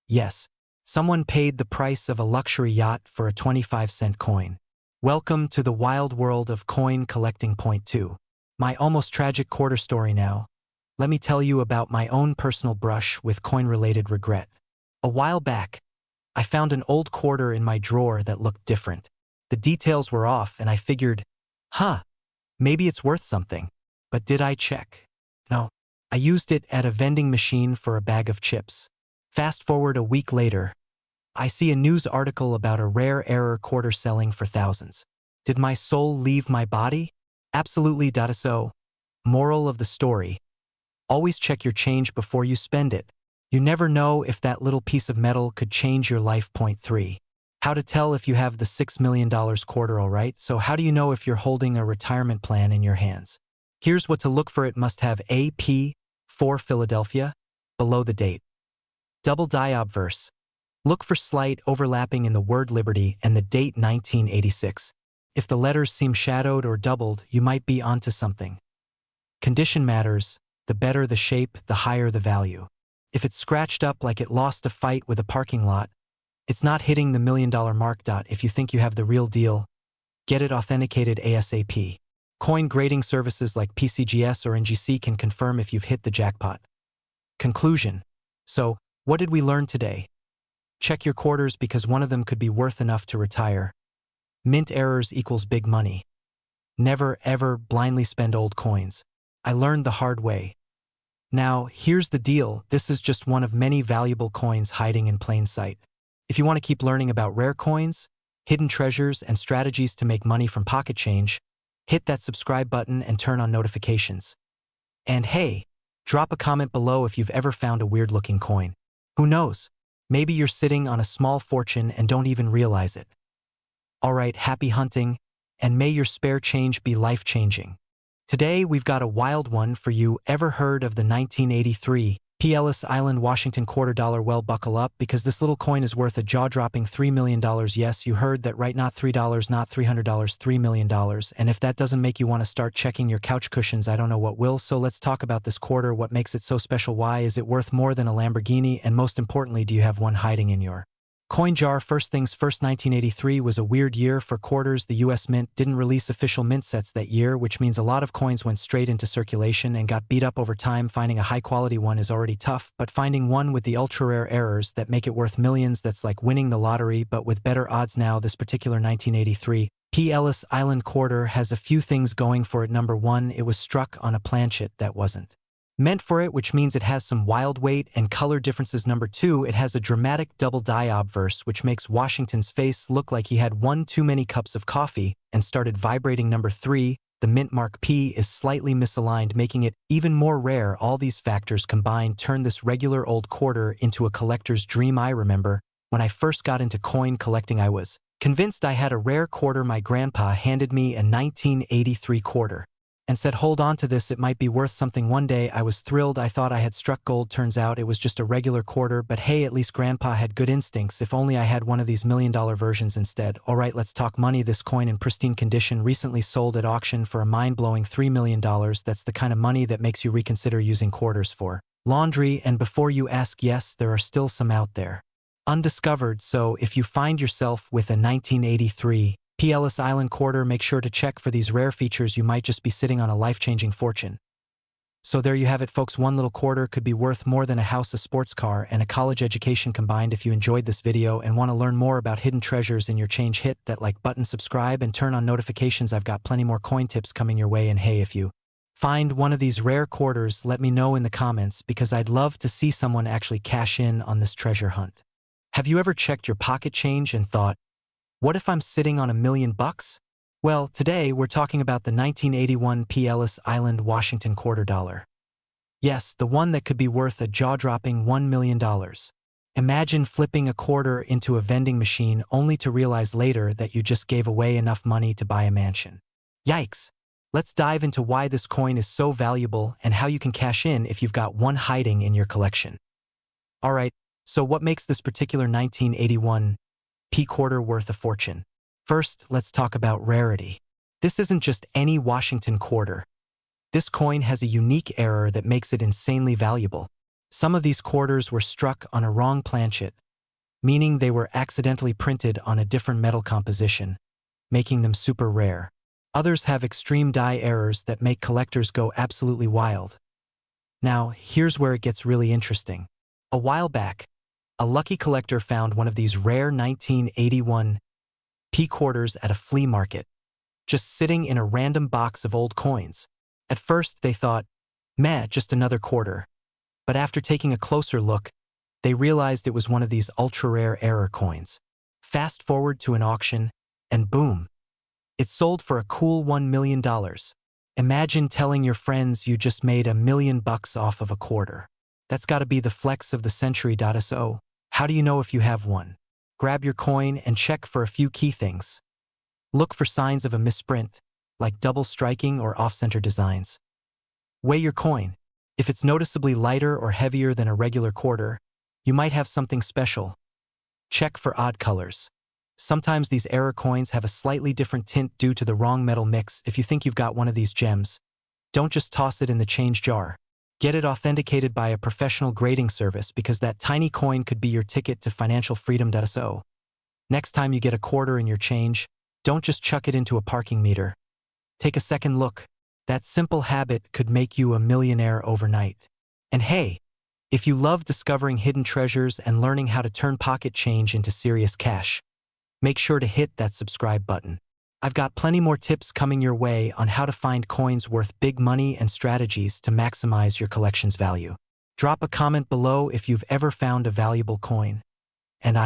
Yes, someone paid the price of a luxury yacht for a 25-cent coin. Welcome to the wild world of coin collecting. Point 2. My almost tragic quarter story now. Let me tell you about my own personal brush with coin-related regret. A while back, I found an old quarter in my drawer that looked different. The details were off and I figured, maybe it's worth something. But did I check? No. I used it at a vending machine for a bag of chips. Fast forward a week later, I see a news article about a rare error quarter selling for thousands. Did my soul leave my body? Absolutely. So, moral of the story: always check your change before you spend it. You never know if that little piece of metal could change your life. Point 3. How to tell if you have the $6 million quarter. Alright, so how do you know if you're holding a retirement plan in your hands? Here's what to look for. It must have AP 4 Philadelphia below the date. Double die obverse. Look for slight overlapping in the word Liberty and the date 1986. If the letters seem shadowed or doubled, you might be onto something. Condition matters. The better the shape, the higher the value. If it's scratched up like it lost a fight with a parking lot, it's not hitting the $1 million mark. If you think you have the real deal, get it authenticated ASAP. Coin grading services like PCGS or NGC can confirm if you've hit the jackpot. Conclusion. So, what did we learn today? Check your quarters because one of them could be worth enough to retire. Mint errors equals big money. Never ever blindly spend old coins. I learned the hard way. Now, here's the deal. This is just one of many valuable coins hiding in plain sight. If you want to keep learning about rare coins, hidden treasures, and strategies to make money from pocket change, hit that subscribe button and turn on notifications. And hey, drop a comment below if you've ever found a weird-looking coin. Who knows? Maybe you're sitting on a small fortune and don't even realize it. Alright, happy hunting, and may your spare change be life-changing. Today, we've got a wild one for you. Ever heard of the 1983 P. Ellis Island Washington quarter dollar? Well, buckle up, because this little coin is worth a jaw-dropping $3 million. Yes, you heard that right, not $3, not $300, $3 million. And if that doesn't make you want to start checking your couch cushions, I don't know what will. So let's talk about this quarter, what makes it so special, why is it worth more than a Lamborghini, and most importantly, do you have one hiding in your coin jar? First things first, 1983 was a weird year for quarters. The US Mint didn't release official mint sets that year, which means a lot of coins went straight into circulation and got beat up over time. Finding a high-quality one is already tough, but finding one with the ultra-rare errors that make it worth millions, that's like winning the lottery, but with better odds. Now, this particular 1983 P. Ellis Island quarter has a few things going for it. Number one, it was struck on a planchet that wasn't meant for it, which means it has some wild weight and color differences. Number two, it has a dramatic double die obverse, which makes Washington's face look like he had one too many cups of coffee and started vibrating. Number three, The mint mark P is slightly misaligned, making it even more rare. All these factors combined turn this regular old quarter into a collector's dream. I remember when I first got into coin collecting, I was convinced I had a rare quarter. My grandpa handed me a 1983 quarter and said, "Hold on to this, it might be worth something one day." I was thrilled. I thought I had struck gold. Turns out it was just a regular quarter, but hey, at least Grandpa had good instincts. If only I had one of these $1 million versions instead. Alright, let's talk money. This coin in pristine condition recently sold at auction for a mind-blowing $3 million. That's the kind of money that makes you reconsider using quarters for laundry. And before you ask, yes, there are still some out there undiscovered. So if you find yourself with a 1983 P. Ellis Island quarter, make sure to check for these rare features. You might just be sitting on a life-changing fortune. So there you have it, folks. One little quarter could be worth more than a house, a sports car, and a college education combined. If you enjoyed this video and want to learn more about hidden treasures in your change, hit that like button, subscribe, and turn on notifications. I've got plenty more coin tips coming your way. And hey, if you find one of these rare quarters, let me know in the comments, because I'd love to see someone actually cash in on this treasure hunt. Have you ever checked your pocket change and thought, what if I'm sitting on $1 million? Well, today we're talking about the 1981 P. Ellis Island Washington quarter dollar. Yes, the one that could be worth a jaw-dropping $1 million. Imagine flipping a quarter into a vending machine only to realize later that you just gave away enough money to buy a mansion. Yikes! Let's dive into why this coin is so valuable and how you can cash in if you've got one hiding in your collection. Alright, so what makes this particular 1981 P quarter worth a fortune? First, let's talk about rarity. This isn't just any Washington quarter. This coin has a unique error that makes it insanely valuable. Some of these quarters were struck on a wrong planchet, meaning they were accidentally printed on a different metal composition, making them super rare. Others have extreme die errors that make collectors go absolutely wild. Now, here's where it gets really interesting. A while back, a lucky collector found one of these rare 1981 P quarters at a flea market, just sitting in a random box of old coins. At first, they thought, meh, just another quarter. But after taking a closer look, they realized it was one of these ultra-rare error coins. Fast forward to an auction, and boom, it sold for a cool $1 million. Imagine telling your friends you just made $1 million off of a quarter. That's gotta be the flex of the century. So, how do you know if you have one? Grab your coin and check for a few key things. Look for signs of a misprint, like double striking or off-center designs. Weigh your coin. If it's noticeably lighter or heavier than a regular quarter, you might have something special. Check for odd colors. Sometimes these error coins have a slightly different tint due to the wrong metal mix. If you think you've got one of these gems, don't just toss it in the change jar. Get it authenticated by a professional grading service, because that tiny coin could be your ticket to financial freedom. So, next time you get a quarter in your change, don't just chuck it into a parking meter. Take a second look. That simple habit could make you a millionaire overnight. And hey, if you love discovering hidden treasures and learning how to turn pocket change into serious cash, make sure to hit that subscribe button. I've got plenty more tips coming your way on how to find coins worth big money and strategies to maximize your collection's value. Drop a comment below if you've ever found a valuable coin. And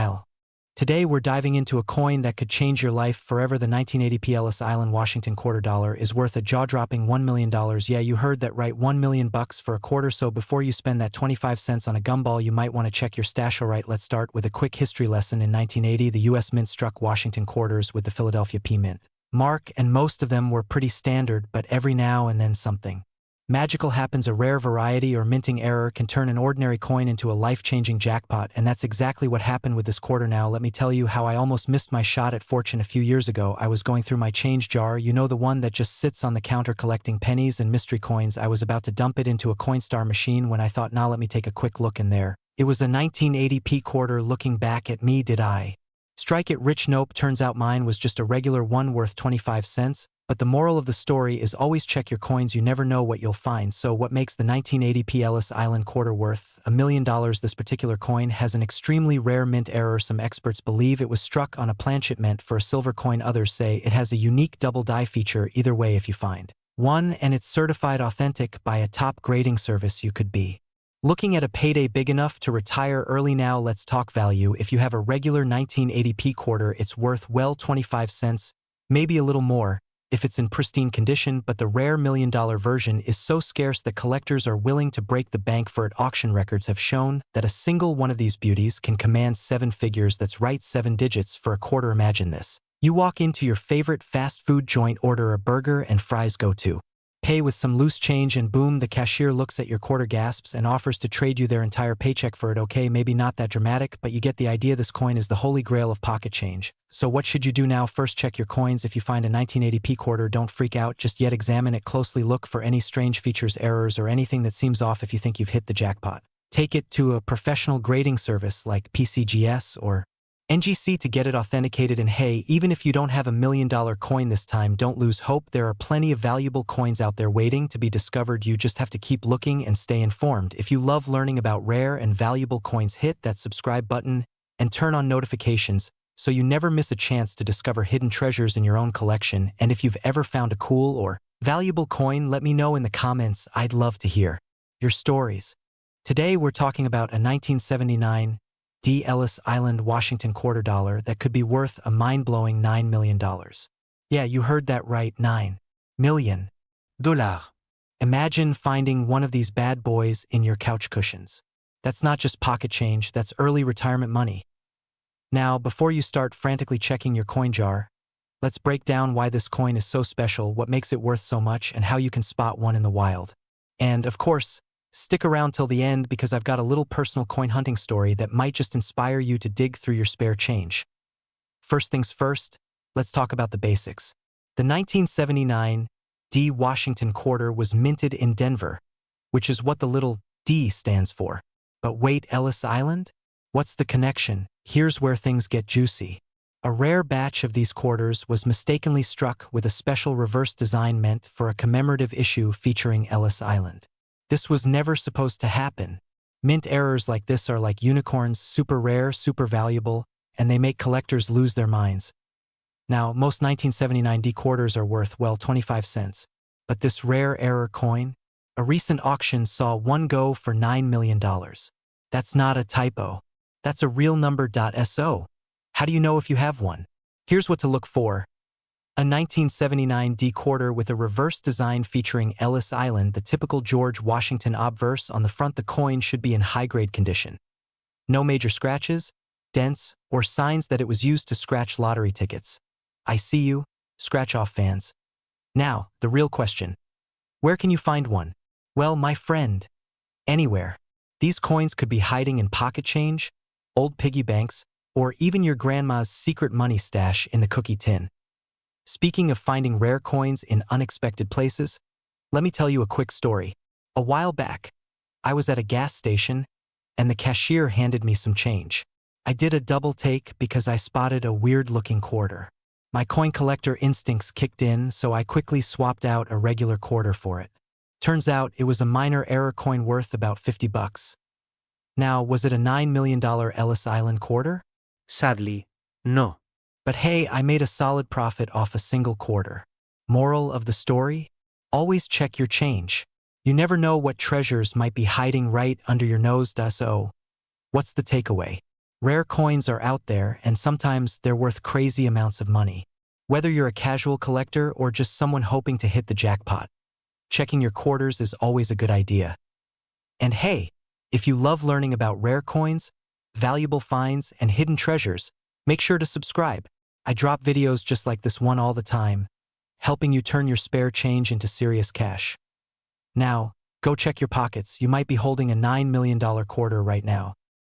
Today we're diving into a coin that could change your life forever. The 1980 P. Ellis Island Washington quarter dollar is worth a jaw-dropping $1 million. Yeah, you heard that right, $1 million for a quarter. So before you spend that 25 cents on a gumball, you might want to check your stash. Alright, let's start with a quick history lesson. In 1980, the U.S. Mint struck Washington quarters with the Philadelphia P. Mint mark, and most of them were pretty standard, but every now and then something magical happens. A rare variety or minting error can turn an ordinary coin into a life-changing jackpot, and that's exactly what happened with this quarter. Now, let me tell you how I almost missed my shot at fortune a few years ago. I was going through my change jar, you know, the one that just sits on the counter collecting pennies and mystery coins. I was about to dump it into a Coinstar machine when I thought, nah, let me take a quick look in there. It was a 1980 P quarter. Looking back at me, did I strike it rich? Nope, turns out mine was just a regular one worth 25 cents. But the moral of the story is always check your coins. You never know what you'll find. So what makes the 1980 P. Ellis Island quarter worth $1 million? This particular coin has an extremely rare mint error. Some experts believe it was struck on a planchet meant for a silver coin. Others say it has a unique double die feature. Either way, if you find one and it's certified authentic by a top grading service, you could be looking at a payday big enough to retire early. Now let's talk value. If you have a regular 1980 P quarter, it's worth, well, 25 cents, maybe a little more. if it's in pristine condition, but the rare $1 million version is so scarce that collectors are willing to break the bank for it. Auction records have shown that a single one of these beauties can command 7 figures. That's right, 7 digits for a quarter. Imagine this. You walk into your favorite fast food joint, order a burger and fries, go to pay with some loose change, and boom, the cashier looks at your quarter, gasps, and offers to trade you their entire paycheck for it. Okay, maybe not that dramatic, but you get the idea. This coin is the holy grail of pocket change. So what should you do now? First, check your coins. If you find a 1980p quarter, don't freak out just yet. Examine it closely. Look for any strange features, errors, or anything that seems off. If you think you've hit the jackpot, take it to a professional grading service like PCGS or NGC to get it authenticated. And hey, even if you don't have $1 million coin this time, don't lose hope. There are plenty of valuable coins out there waiting to be discovered. You just have to keep looking and stay informed. If you love learning about rare and valuable coins, hit that subscribe button and turn on notifications so you never miss a chance to discover hidden treasures in your own collection. And if you've ever found a cool or valuable coin, let me know in the comments. I'd love to hear your stories. Today we're talking about a 1979 D. Ellis Island, Washington quarter dollar that could be worth a mind-blowing $9 million. Yeah, you heard that right, $9 million. Imagine finding one of these bad boys in your couch cushions. That's not just pocket change, that's early retirement money. Now, before you start frantically checking your coin jar, let's break down why this coin is so special, what makes it worth so much, and how you can spot one in the wild. And, of course, stick around till the end because I've got a little personal coin hunting story that might just inspire you to dig through your spare change. First things first, let's talk about the basics. The 1979 D Washington quarter was minted in Denver, which is what the little D stands for. But wait, Ellis Island? What's the connection? Here's where things get juicy. A rare batch of these quarters was mistakenly struck with a special reverse design meant for a commemorative issue featuring Ellis Island. This was never supposed to happen. Mint errors like this are like unicorns, super rare, super valuable, and they make collectors lose their minds. Now, most 1979 D quarters are worth, well, 25 cents. But this rare error coin? A recent auction saw one go for $9 million. That's not a typo. That's a real number. So, how do you know if you have one? Here's what to look for. A 1979 D quarter with a reverse design featuring Ellis Island, the typical George Washington obverse on the front. The coin should be in high-grade condition. No major scratches, dents, or signs that it was used to scratch lottery tickets. I see you, scratch-off fans. Now, the real question. Where can you find one? Well, my friend, anywhere. These coins could be hiding in pocket change, old piggy banks, or even your grandma's secret money stash in the cookie tin. Speaking of finding rare coins in unexpected places, let me tell you a quick story. A while back, I was at a gas station, and the cashier handed me some change. I did a double take because I spotted a weird-looking quarter. My coin collector instincts kicked in, so I quickly swapped out a regular quarter for it. Turns out it was a minor error coin worth about $50. Now, was it a $9 million Ellis Island quarter? Sadly, no. But hey, I made a solid profit off a single quarter. Moral of the story? Always check your change. You never know what treasures might be hiding right under your nose. So, what's the takeaway? Rare coins are out there, and sometimes they're worth crazy amounts of money. Whether you're a casual collector or just someone hoping to hit the jackpot, checking your quarters is always a good idea. And hey, if you love learning about rare coins, valuable finds, and hidden treasures, make sure to subscribe. I drop videos just like this one all the time, helping you turn your spare change into serious cash. Now, go check your pockets. You might be holding a $9 million quarter right now.